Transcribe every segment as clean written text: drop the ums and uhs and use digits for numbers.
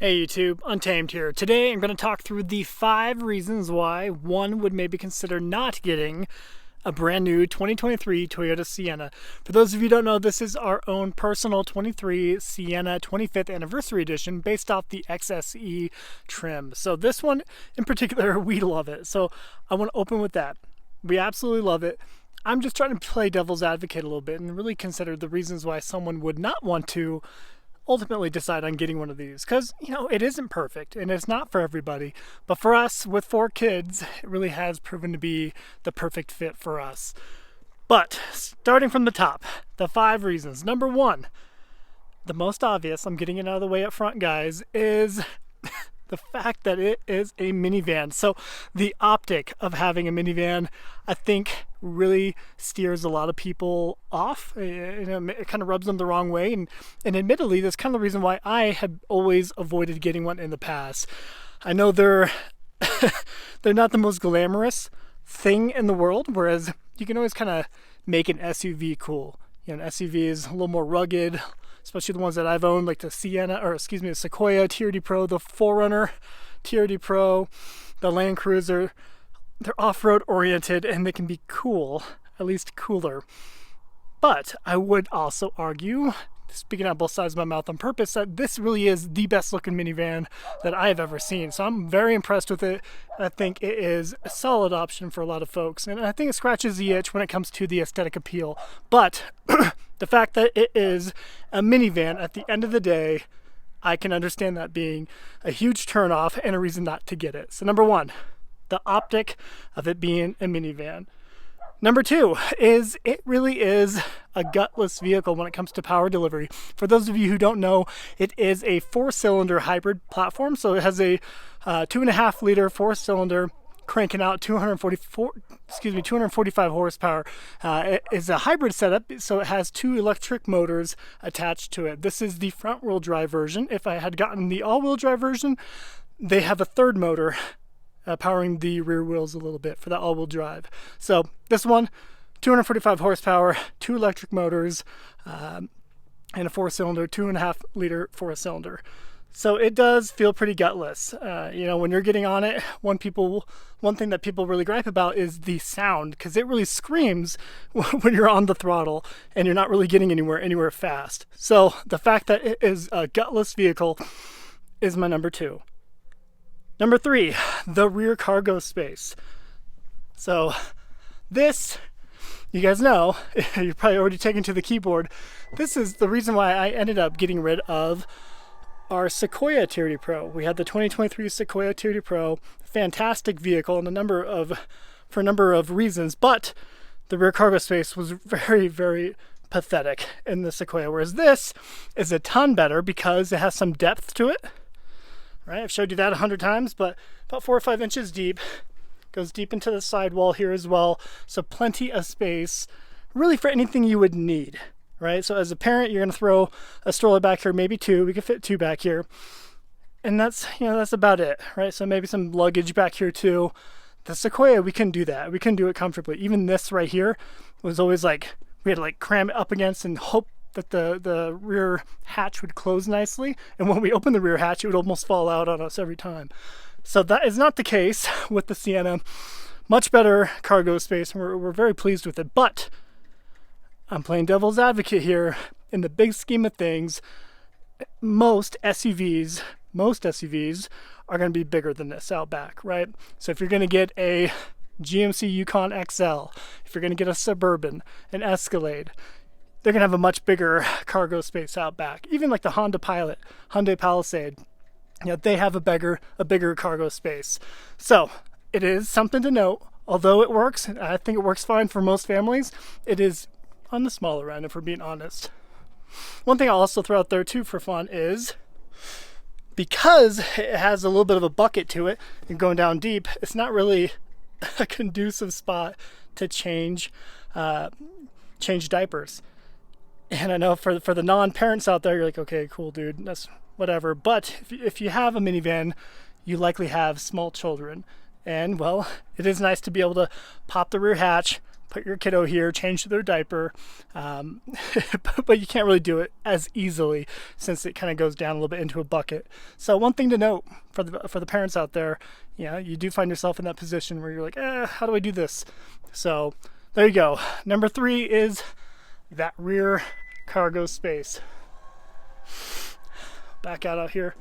Hey YouTube, Untamed here. Today I'm going to talk through the 5 reasons why one would maybe consider not getting a brand new 2023 Toyota Sienna. For those of you who don't know, this is our own personal 23 Sienna 25th anniversary edition based off the XSE trim. So this one in particular, we love it. So I want to open with that. We absolutely love it. I'm just trying to play devil's advocate a little bit and really consider the reasons why someone would not want to ultimately decide on getting one of these, because it isn't perfect and it's not for everybody, but for us with 4 kids it really has proven to be the perfect fit for us. But starting from the top, the 5 reasons. Number 1, the most obvious, I'm getting it out of the way up front, guys, is the fact that it is a minivan. So the optic of having a minivan, I think, really steers a lot of people off. It kind of rubs them the wrong way. And admittedly, that's kind of the reason why I had always avoided getting one in the past. I know they're not the most glamorous thing in the world, whereas you can always kind of make an SUV cool. An SUV is a little more rugged, especially the ones that I've owned, like the the Sequoia TRD Pro, the 4Runner TRD Pro, the Land Cruiser. They're off-road oriented and they can be cool, at least cooler. But I would also argue, speaking out both sides of my mouth on purpose, that this really is the best looking minivan that I've ever seen. So I'm very impressed with it. I think it is a solid option for a lot of folks. And I think it scratches the itch when it comes to the aesthetic appeal. But the fact that it is a minivan, at the end of the day, I can understand that being a huge turnoff and a reason not to get it. So number 1, the optic of it being a minivan. Number 2 is it really is a gutless vehicle when it comes to power delivery. For those of you who don't know, it is a 4-cylinder hybrid platform. So it has a 2.5 liter 4-cylinder cranking out 245 horsepower. It is a hybrid setup, so it has 2 electric motors attached to it. This is the front wheel drive version. If I had gotten the all-wheel drive version, they have a 3rd motor powering the rear wheels a little bit for that all-wheel drive. So this one, 245 horsepower, 2 electric motors, and a 4-cylinder, 2.5 liter 4-cylinder. So it does feel pretty gutless. When you're getting on it, one thing that people really gripe about is the sound, because it really screams when you're on the throttle and you're not really getting anywhere fast. So the fact that it is a gutless vehicle is my number 2. Number 3, the rear cargo space. So this, you guys know, you're probably already taken to the keyboard. This is the reason why I ended up getting rid of our Sequoia TRD Pro. We had the 2023 Sequoia TRD Pro, fantastic vehicle for a number of reasons, but the rear cargo space was very, very pathetic in the Sequoia, whereas this is a ton better because it has some depth to it. Right, I've showed you that 100 times, but about 4 or 5 inches deep, goes deep into the sidewall here as well, so plenty of space, really for anything you would need, right? So as a parent, you're going to throw a stroller back here, maybe 2, we could fit 2 back here, and that's about it, right? So maybe some luggage back here too. The Sequoia, we can do that, we can do it comfortably. Even this right here was always like, we had to like cram it up against and hope that the rear hatch would close nicely, and when we open the rear hatch, it would almost fall out on us every time. So that is not the case with the Sienna. Much better cargo space, and we're very pleased with it. But I'm playing devil's advocate here. In the big scheme of things, most SUVs are going to be bigger than this out back, right? So if you're going to get a GMC Yukon XL, if you're going to get a Suburban, an Escalade, they're going to have a much bigger cargo space out back. Even like the Hyundai Palisade, they have a bigger cargo space. So it is something to note. Although it works, I think it works fine for most families, it is on the smaller end, if we're being honest. One thing I'll also throw out there too for fun is, because it has a little bit of a bucket to it and going down deep, it's not really a conducive spot to change diapers. And I know for the non-parents out there, you're like, okay, cool, dude, that's whatever. But if you have a minivan, you likely have small children. And, well, it is nice to be able to pop the rear hatch, put your kiddo here, change their diaper, but you can't really do it as easily since it kind of goes down a little bit into a bucket. So one thing to note for the parents out there, you do find yourself in that position where you're like, how do I do this? So there you go. Number 3 is that rear cargo space. Back out here.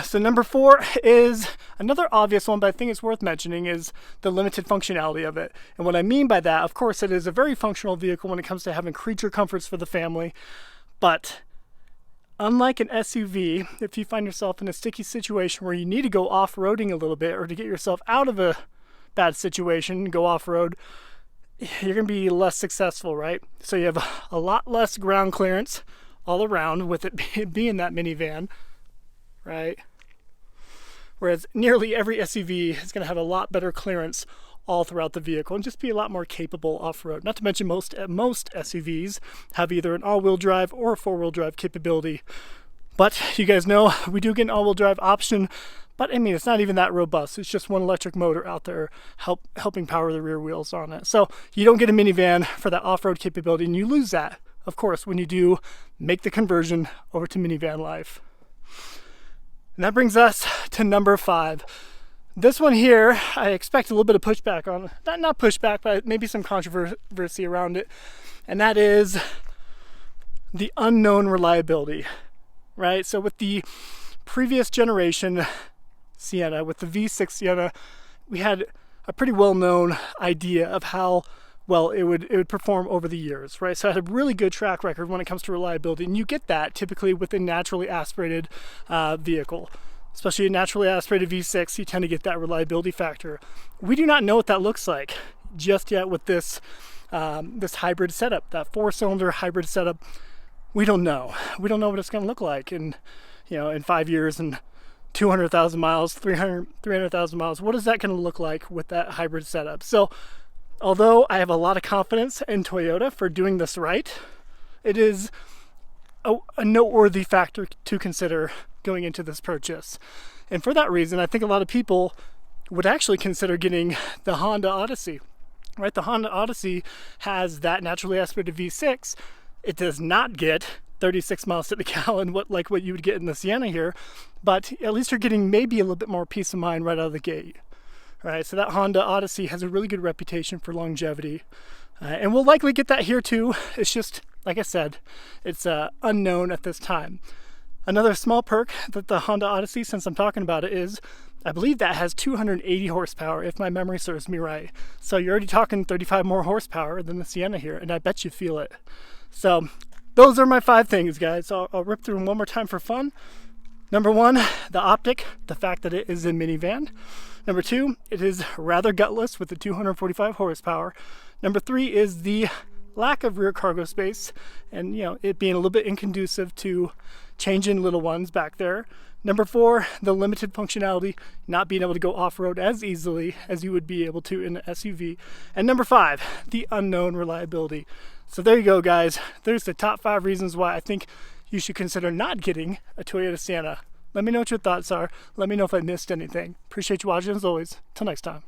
So number 4 is another obvious one, but I think it's worth mentioning, is the limited functionality of it. And what I mean by that, of course, it is a very functional vehicle when it comes to having creature comforts for the family. But unlike an SUV, if you find yourself in a sticky situation where you need to go off-roading a little bit or to get yourself out of a bad situation, go off-road, you're going to be less successful, right? So you have a lot less ground clearance all around with it being that minivan, right? Whereas nearly every SUV is going to have a lot better clearance all throughout the vehicle and just be a lot more capable off-road. Not to mention most SUVs have either an all-wheel drive or a four-wheel drive capability. But you guys know we do get an all-wheel drive option, but I mean, it's not even that robust. It's just one electric motor out there helping power the rear wheels on it. So you don't get a minivan for that off-road capability, and you lose that, of course, when you do make the conversion over to minivan life. And that brings us to number 5. This one here, I expect a little bit of pushback on, not pushback, but maybe some controversy around it. And that is the unknown reliability, right? So with the previous generation Sienna, with the V6 Sienna, we had a pretty well-known idea of how well it would perform over the years, right? So it had a really good track record when it comes to reliability, and you get that typically with a naturally aspirated vehicle. Especially a naturally aspirated V6, you tend to get that reliability factor. We do not know what that looks like just yet with this this hybrid setup, that 4-cylinder hybrid setup. We don't know. We don't know what it's going to look like in 5 years and 200,000 miles, 300,000 miles. What is that going to look like with that hybrid setup? So although I have a lot of confidence in Toyota for doing this right, it is a noteworthy factor to consider going into this purchase. And for that reason, I think a lot of people would actually consider getting the Honda Odyssey, right? The Honda Odyssey has that naturally aspirated V6. It does not get 36 miles to the gallon, like what you would get in the Sienna here, but at least you're getting maybe a little bit more peace of mind right out of the gate. Right, so that Honda Odyssey has a really good reputation for longevity, and we'll likely get that here too. It's just, like I said, it's unknown at this time. Another small perk that the Honda Odyssey, since I'm talking about it, is I believe that has 280 horsepower, if my memory serves me right. So you're already talking 35 more horsepower than the Sienna here, and I bet you feel it. So those are my 5 things, guys. So I'll rip through them one more time for fun. Number 1, the optic, the fact that it is a minivan. Number 2, it is rather gutless with the 245 horsepower. Number 3 is the lack of rear cargo space and it being a little bit inconducive to changing little ones back there. Number 4, the limited functionality, not being able to go off-road as easily as you would be able to in an SUV. And number 5, the unknown reliability. So there you go, guys. There's the top 5 reasons why I think you should consider not getting a Toyota Sienna. Let me know what your thoughts are. Let me know if I missed anything. Appreciate you watching as always. Till next time.